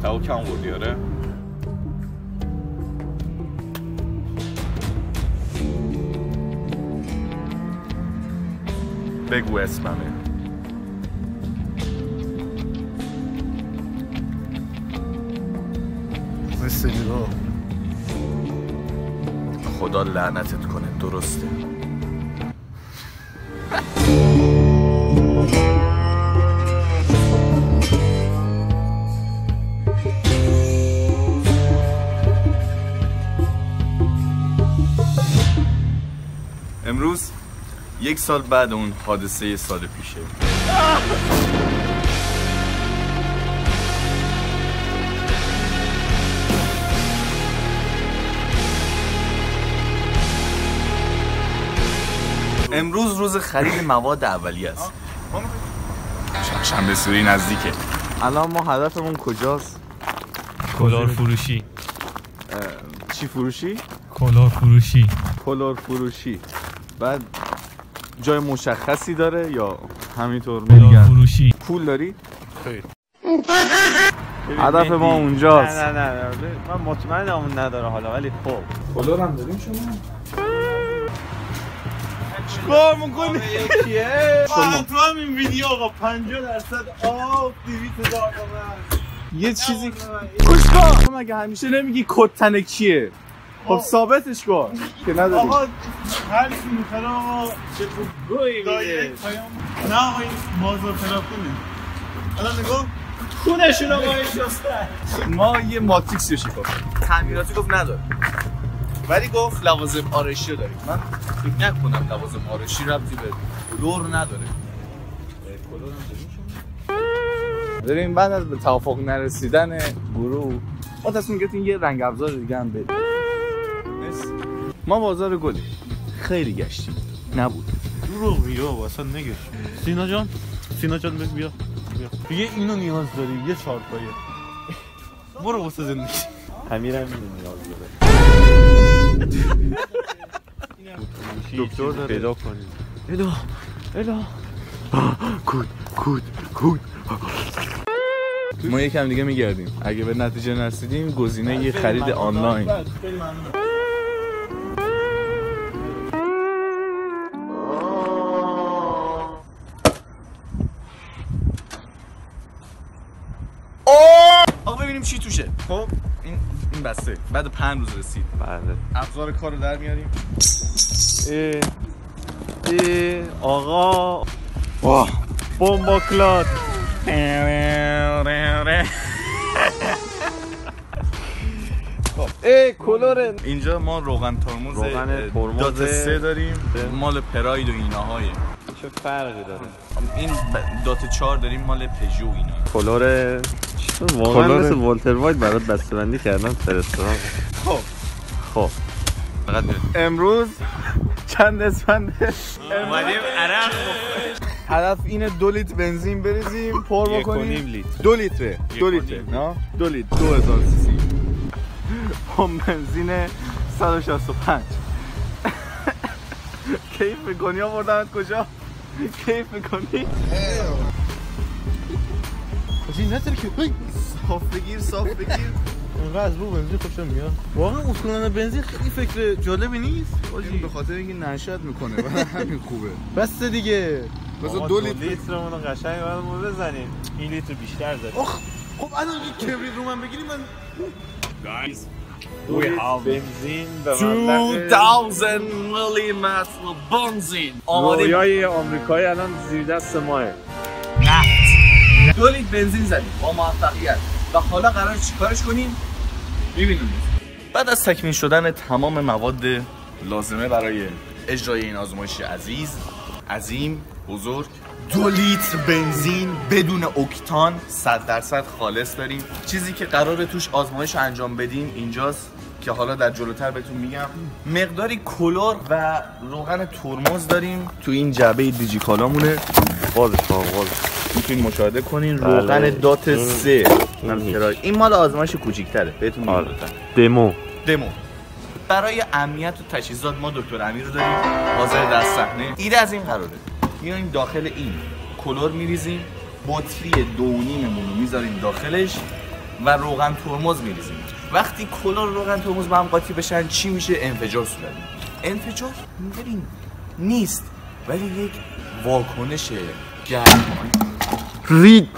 محتوا کم آوردی آره؟ بگو اسممه. مثل خدا لعنتت کنه درسته. امروز 1 سال بعد اون حادثه سال پیشه. امروز روز خرید مواد اولیه است. شنبه سوری نزدیکه. الان ما هدفمون کجاست؟ کلار فروشی. چی فروشی؟ کلار فروشی. کلار فروشی. بعد جای مشخصی داره یا همینطور کلار فروشی. پول داری؟ خیر. هدف ما اونجاست. نه من مطمئنم اون نداره حالا ولی خب کلار هم داریم شما؟ چیکار میکنی؟ یکیه تو همین ویدیو آقا 50% آف 200,000 تومن یه چیزی کشکا مگه همیشه نمیگی کد تنه کیه؟ خب ثابتش کن که نداری. آقا هر کی میخواد آقا چه گویی میده نه آقا این بازار تراکنه الان نگاه خونشون آقا شستن. ما یه ماتریکسی رو شکافتیم. تعمیراتی گفت نداره. ولی گفت لوازم آرایشی رو داریم. من فکر نکنم لوازم آرایشی ربطی به کلور نداره. کلور هم داریم شما؟ داریم بعد از به توافق نرسیدن گروه ما تصمیم گرفتیم یه رنگ ابزار دیگه هم بدیم. ما بازار گلی خیلی گشتیم نبود. دروغ میگه بابا اصلا نگش. سینا جان بیا دیگه اینو نیاز داری یه چارپایه برو واسه زندگی. امیرم اینو نیاز داره. دکتر داره پیدا کنیم. الا کود ما یکم دیگه میگردیم. اگه به نتیجه نرسیدیم گزینه یه خرید آنلاین. آقا ببینیم چی توشه. خب این بسته بعد 5 روز رسید. بله ابزار کار رو در میاریم. آقا واه بمباکلات کلوره. اینجا ما روغن ترمز دات 3 داریم مال پراید و ایناهای. چه فرقی داره؟ این دات 4 داریم مال پژو و اینا. کلوره واقعا مثل والتر وایت برات بسته‌بندی کردن فرستادم. خب فقط امروز چند اسفنده اومدیم عرق. هدف اینه 2 لیتر بنزین بریزیم پر بکنیم. 2 لیتره 2 لیتر نه 2 لیتر 2000 سی سی هم بنزین 165. کیف میکنی آوردمت کجا؟ کیف میکنی؟ کجی نتر که صاف بگیر اونقدر از رو بنزین خوشم میاد. واقعا اسکلان بنزین خیلی فکر جالبی نیست. به خاطر اینکه نشأت میکنه و همین خوبه. بس دیگه مثلا 2 لیترمون رو قشنگ برامون بزنیم. این لیتر بیشتر زدیم. خب الان یه کبریت رو من بگیری من گایز بنزین به 2000 میلی متر بنزین رویای آمریکایی الان زیر دست ماه. 2 لیتر بنزین زدیم با موفقیت و حالا قرار چیکارش کنیم؟ می‌بینیم. بعد از تکمیل شدن تمام مواد لازمه برای اجرای این آزمایش عظیم بزرگ 2 لیتر بنزین بدون اکتان 100% خالص داریم. چیزی که قراره توش آزمایش انجام بدیم اینجاست که حالا در جلوتر بهتون میگم. مقداری کلور و روغن ترمز داریم تو این جعبه دیجیکالامونه. میتونین مشاهده کنین. روغن دات 3 این مال آزمایش کوچیک‌تره بهتون میگم. دمو برای امنیت و تجهیزات ما دکتر امیر رو داریم حاضر در صحنه. ایده از این قراره میایم داخل این کلور میریزیم، بطری 2.5 رو میذاریم داخلش و روغن ترمز میریزیم. وقتی کلور و روغن ترمز با هم قاطی بشن چی میشه؟ انفجار صورت میگیره. انفجار ببین نیست ولی یک واکنش گرم رید.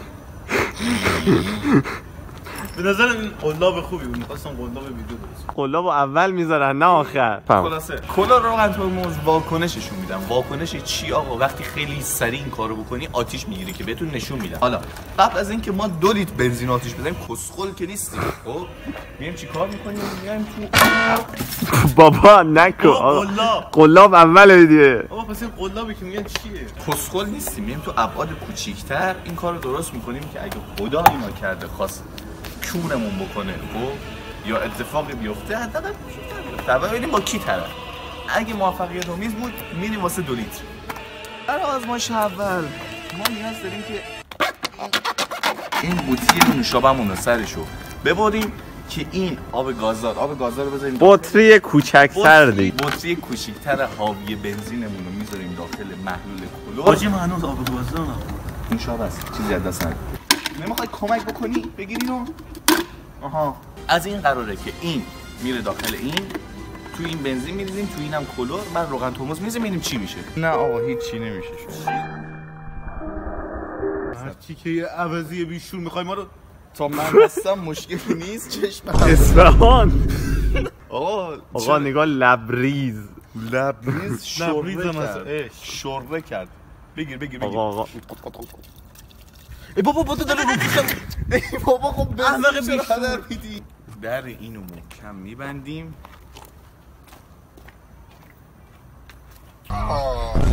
به نظر این قلاب خوبی بود، می‌خواستم قلاب ویدیو درست کنم. قلابو اول میذارن نه آخر. خلاصه کلور روغن ترمز واکنششون میدن. واکنش چی آقا؟ وقتی خیلی سریع این کارو بکنی آتیش میگیره که بهتون نشون میدم. حالا قبل از اینکه ما 2 لیتر بنزین آتیش بزنیم کسخل که نیستیم. خب میایم چیکار میکنیم؟ میایم تو بابا نکو قلاب اول دیگه. آقا پس این قلابی که میگن چیه؟ کسخل نیستیم. میایم تو ابعاد کوچیک‌تر این کارو درست میکنیم که اگه خدا اینا کرده خواست کونمون بکنه خب یا اتفاقی بیفته حداقل بیفته. ببینیم با کی طرف. اگه موفقیت آمیز بود میریم واسه 2 لیتر. برای آزمایش اول ما نیاز داریم که این بطری نوشابه‌مون رو سرشو ببریم که این آب گازدار رو بذاریم بطری کوچکتر دیگه. بطری کوچیک‌تر حاوی بنزینمون رو میذاریم داخل محلول کلور. حاجی من هنوز آب گازدار نوشابه است. چیزی از دست نده. نمیخوای کمک بکنی؟ بگیر اینو. آها. از این قراره که این میره داخل این، تو این بنزین میریزیم، تو اینم کلور، بعد روغن ترمز میریزیم ببینیم چی میشه. نه آقا هیچ چی نمیشه. هرچی که یه عوضی بیشور میخوای ما رو تا من هستم مشکلی نیست. چشم اصفهان. آقا نگاه لبریز شوربه کرد. بگیر. آقا ای بابا تو داره ای بابا خب بنزین چقدر میدی؟ در اینو محکم میبندیم.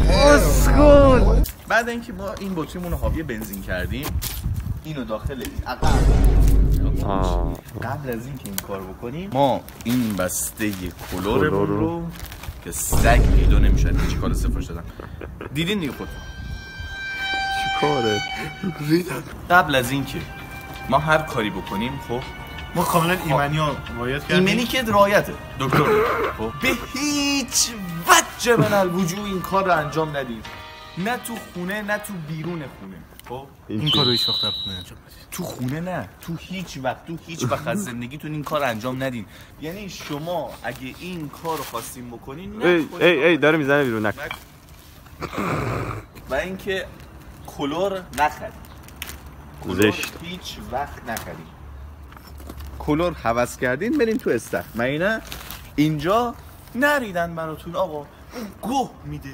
اسکول. بعد اینکه ما این بطریمون رو حاوی بنزین کردیم اینو داخل قبل از اینکه این کار بکنیم ما این بسته کلورمون رو که سگ پیدا نمیشه چی کار سفارش دادم دیدین دیگه خودتون کاره. قبل از اینکه ما هر کاری بکنیم خب ما کاملا ایمنی‌ها رعایت کردیم. ایمنی که رعایته دکتر خب به هیچ وجه من الوجود این کار رو انجام ندید. نه تو خونه نه تو بیرون خونه. خب این کارو هیچ وقت نکنید انجام بدید. تو خونه نه، تو هیچ وقت از زندگیتون این کار انجام ندین. یعنی شما اگه این کار رو خواستین بکنین ای داره میزنه بیرون نکن. و اینکه کلور نخرید. کلور هیچ وقت نخرید. کلور حوض کردین برین تو استخ. معنی اینجا نریدن براتون آقا. اون گوه میده.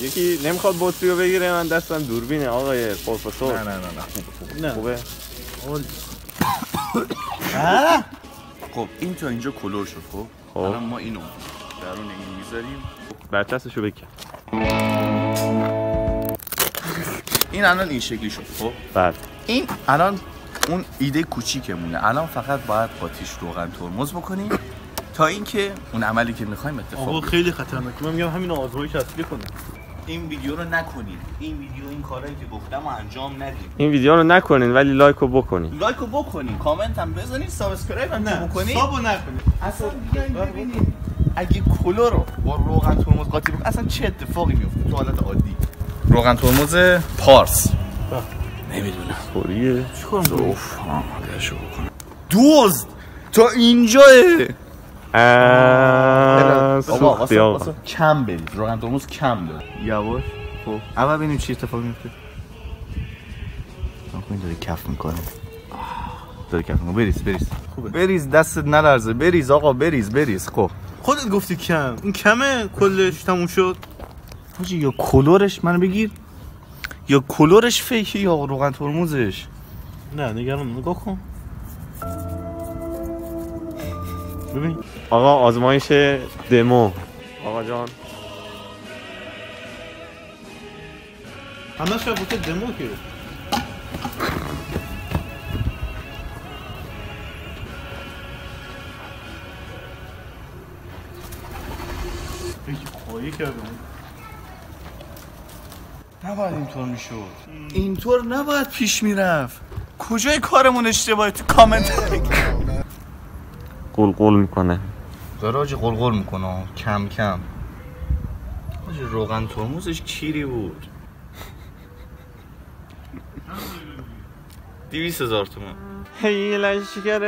یکی نمیخواد بطری رو بگیره من دستم دوربینه آقای پروفسور. نه خوبه. خب این تا اینجا کلور شد. خب الان ما اینو درون این میذاریم. برچسبشو بکن. این الان این شکلی شد. خب بعد این الان اون ایده کوچیکمونه. الان فقط باید قاطیش روغن ترمز بکنیم تا اینکه اون عملی که می‌خوایم اتفاق بیفته. خیلی خطرناکه. من میگم همین آزمایش اصلی کنید. این ویدیو رو نکنید. این کارهایی که گفتم رو انجام ندید. این ویدیو رو نکنین ولی لایکو بکنین. لایکو بکنین، کامنت هم بزنید، سابسکرایب هم بکنید. سابو نکنید. اصلا ببینید اگه کلور رو با روغن ترمز قاطی بکنید اصلا چه اتفاقی میفته تو حالت عادی؟ روغن ترمز پارس. نمیدونم. خوریه. چیکار می‌کنی؟ اوف، آماده‌شو بکنم. دزد تا اینجاه. واسه کم برید. روغن ترمز کم داره. یواش. خب اول ببینیم چی اتفاقی میفته. من داره کف میکنه. بریز. خوبه. بریز دستت نلرزه. بریز آقا بریز. خب خودت گفتی کم. این کمه کلش تموم شد. حاجی یا کلورش منو بگیر یا کلورش فیکه یا روغن ترمزش. نه نگاه کن. ببین آقا آزمایش دمو. آقا جان همه شب بوده دمو که خواهی کردم. نباید اینطور میشد. اینطور نباید پیش میرفت. کجای کارمون اشتباهه؟ تو کامنت قلقل میکنه. داره حاجی قلقل میکنه کم حاجی روغن ترمزش کیری بود. 200,000 تومان. هی لشگر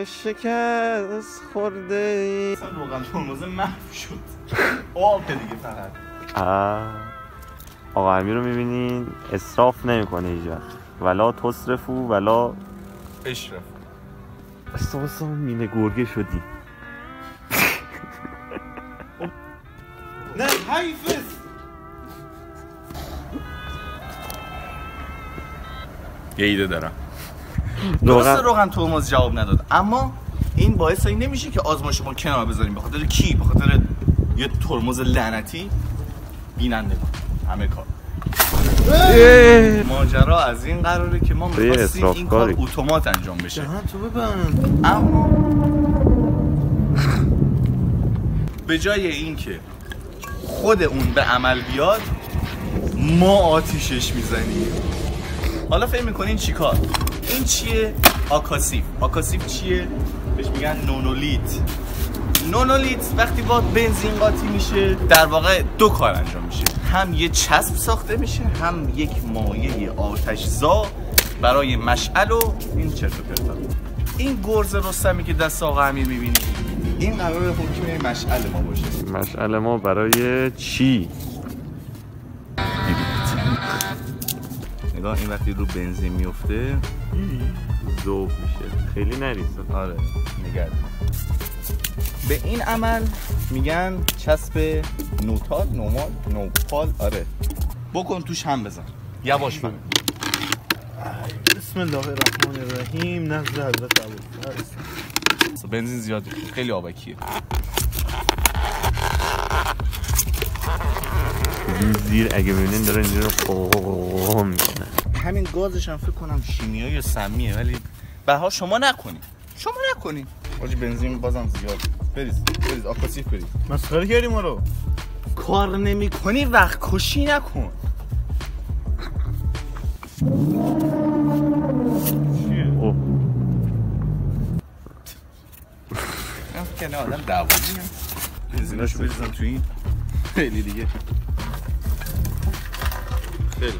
شکست خورده. روغن ترمز محو شد. آب دیگه فقط. آقا امیر رو میبینین اسراف نمیکنه هیچ وقت. ولا تصرفو ولا اشرف. احساس مینه گرگه شدی. نه حیفز. یه ایده دارم. درسته روغن ترمز جواب نداد، اما این باعث این نمیشه که آزمایش ما کنار بذاریم. به خاطر کی؟ به خاطر یه ترمز لعنتی بیننده همه کار. ماجرا از این قراره که ما می‌خواستیم این کار اتومات انجام بشه. دهن تو ببند. اما به جای اینکه خود اون به عمل بیاد ما آتیشش میزنیم. حالا فکر میکنین چی کار؟ این چیه؟ آکاسیف. آکاسیف چیه؟ بهش میگن نونولیت. نونولیت وقتی با بنزین قاطی میشه در واقع دو کار انجام میشه. هم یه چسب ساخته میشه، هم یک مایع آتشزا برای مشعل و این چرت و پرتا. این گرز رستمی که دست آقا امیر میبینی این قراره حکم مشعل ما باشه. مشعل ما برای چی؟ نگاه این وقتی رو بنزین میفته ذوب میشه. خیلی نریزه. آره نگرد. به این عمل میگن چسب نوتال، نومال، نوپال. آره بکن توش هم بزن یواش فهم. بسم الله الرحمن الرحیم. نزد حضرت ابوالفضل. بنزین زیاده، خیلی آبکیه. زیر اگه ببینین داره اینجا رو قوقوقوق میکنه. همین گازش هم فکر کنم شیمیایی یا سمیه، ولی بها شما نکنید. شما نکنید. آجی بنزین بازم زیاد. بریز آکاسیف بریز. مسخره کردی ما رو. کار نمی کنی وقت کشی نکن. اوه من فکر کنم آدم دعواییه. بنزیناشو بریزم تو این. خیلی دیگه. خیلی.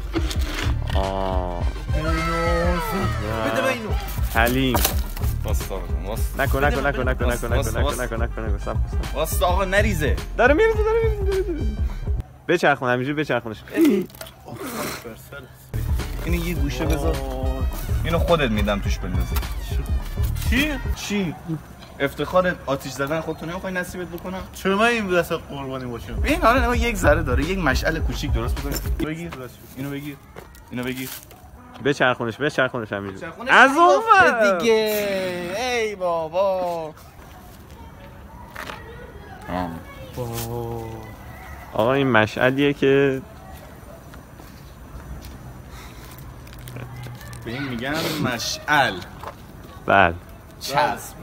بده به اینو. حلیم. واستا نکن واستا آقا نریزه. داره میریزه. بچرخون همینجوری بچرخونش. اینو یه گوشه بذار. اینو خودت میدم توش بندازی. چی؟ افتخار آتش زدن خودت نمیخوای نصیبت بکنم؟ چرا من این دست قربانی باشم؟ این حالا یک ذره داره، یک مشعل کوچیک درست بکنی. بگیر اینو بگیر. بچرخونش همینجوری. از اون دیگه. ای بابا. آقا این مشعلیه که به این میگن مشعل. بله. چسب.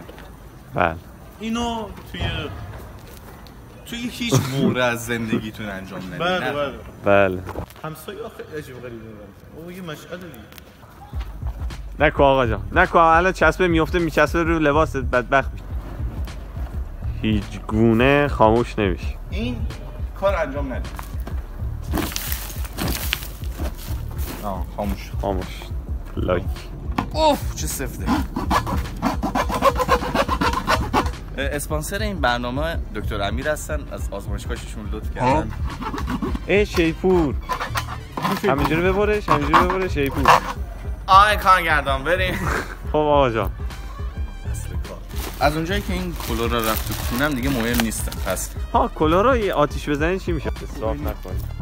بله. اینو توی هیچ موره از زندگیتون انجام ندید. بله. همسایه آخه عجیب غریبه. او یه مشعل دیگه. نکن آقا جان. نکن الان چسبه میفته میچسبه رو لباست بدبخت میشه. هیچ گونه خاموش نمیشه. این کار انجام ندید. خاموش. لایک. اوف چه سفته. اسپانسر این برنامه دکتر امیر هستن، از آزمایشگاهشون لطف کردن. ای شیپور. همینجوری ببرش شیپور. آی کارگردان بریم. خب آقا جان. از اونجایی که این کلورا رفت تو کونم دیگه مهم نیستن. پس کلورا آتیش بزنید چی میشه؟ اسراف نکنید.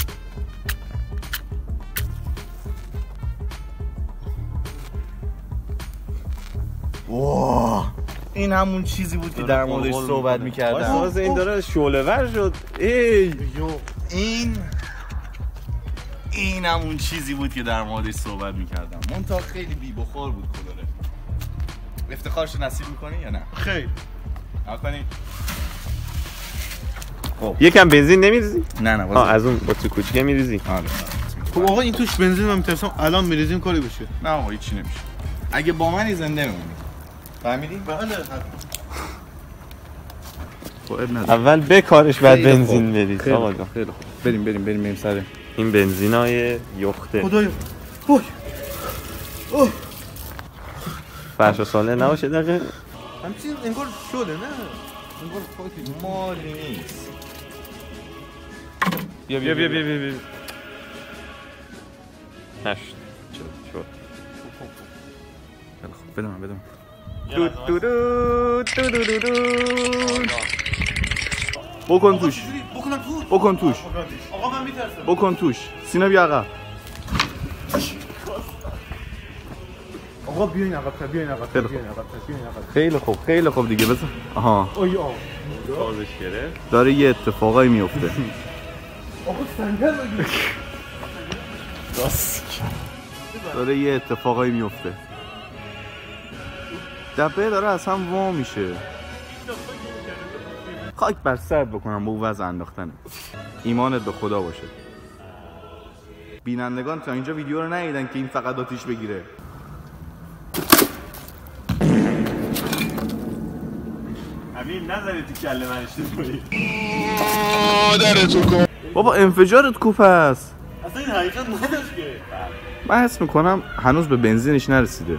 واه این همون چیزی بود که در موردش صحبت می‌کردم. واسه این داره شعله‌ور شد. این همون چیزی بود که در موردش صحبت می‌کردم. منتها خیلی بی بخار بود کلوره. افتخارش نصیب می‌کنی یا نه؟ خیر. نکنی. خب یکم بنزین نمیریزی؟ نه از اون بطری کوچیکه میریزی؟ آره. خب آقا این توش بنزین من میترسم الان میریزیم کاری بشه. نه آقا هیچی نمیشه. اگه با منی زنده میمونی. فهمیدی؟ بله. اول بکارش بعد بنزین بریز آقا جان. خیلی خوب. بریم سر این بنزینای یخته. خدایا. وای. فرش ساله نباشه دقیقه همچین انگار شده نه انگار خاکی مالی نیست. بیا نشد شد خب بدم بکن توش آقا من میترسم بکن توش سینا بیا عقب آقا بیاین عقب خیلی خوب دیگه بزن آها تازش گرفت داره یه اتفاقایی میفته آقا سنگر بگیر داره یه اتفاقایی میفته دبه داره اصلا وا میشه خاک بر سرت بکنم با او وضع انداختنه ایمانت به خدا باشه بینندگان تا اینجا ویدیو رو ندیدن که این فقط آتیش بگیره همین نظری تو کله من اشتباهی مادرتو کن بابا انفجارت کوپ هست اصلا این حقیقت نداشت که من حس میکنم هنوز به بنزینش نرسیده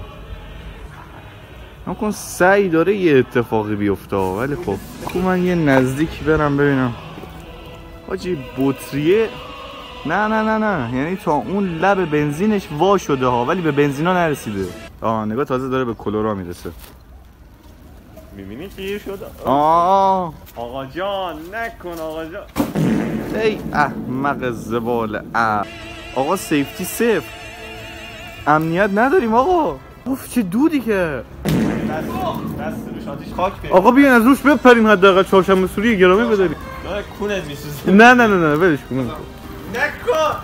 نکن سعی داره یه اتفاقی بیفته ولی خب من یه نزدیک برم ببینم حاجی بطریه نه یعنی تا اون لب بنزینش وا شده ها ولی به بنزینا نرسیده نگاه تازه داره به کلورا میرسه میبینی گیر شده آقا جان نکن آقا جان ای احمق زباله آقا سیفتی صفر امنیت نداریم آقا اوف چه دودی که دست روش آتیش خاک بریم آقا بیاین از روش بپریم حداقل چهارشنبه سوری گرامی بداریم داره کونت میسوزه نه ولش کن نکن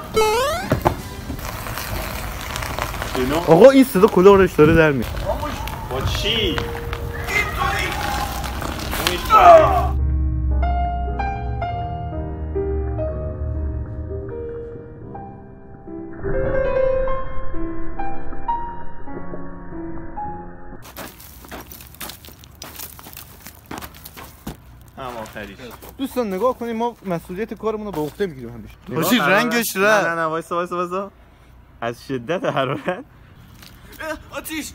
آقا این صدا کلورش داره در میاد با چی؟ دوستان نگاه کنیم ما مسئولیت کارمون رو به عهده میگیریم همیشه باشی رنگش نه وایسا از شدت حرارت آتیش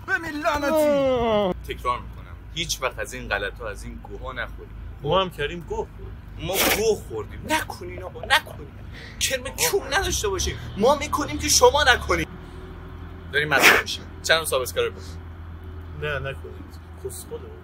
ببین لعنتی تکرار میکنم هیچ وقت از این غلطا از این گوها نخوریم ما هم کردیم گوه ما گوه خوردیم نکنین آقا نکنین کرم چوب نداشته باشیم ما میکنیم که شما نکنین داریم مزید میشیم چند سابسکرایب کنیم نه نکنید کسخوده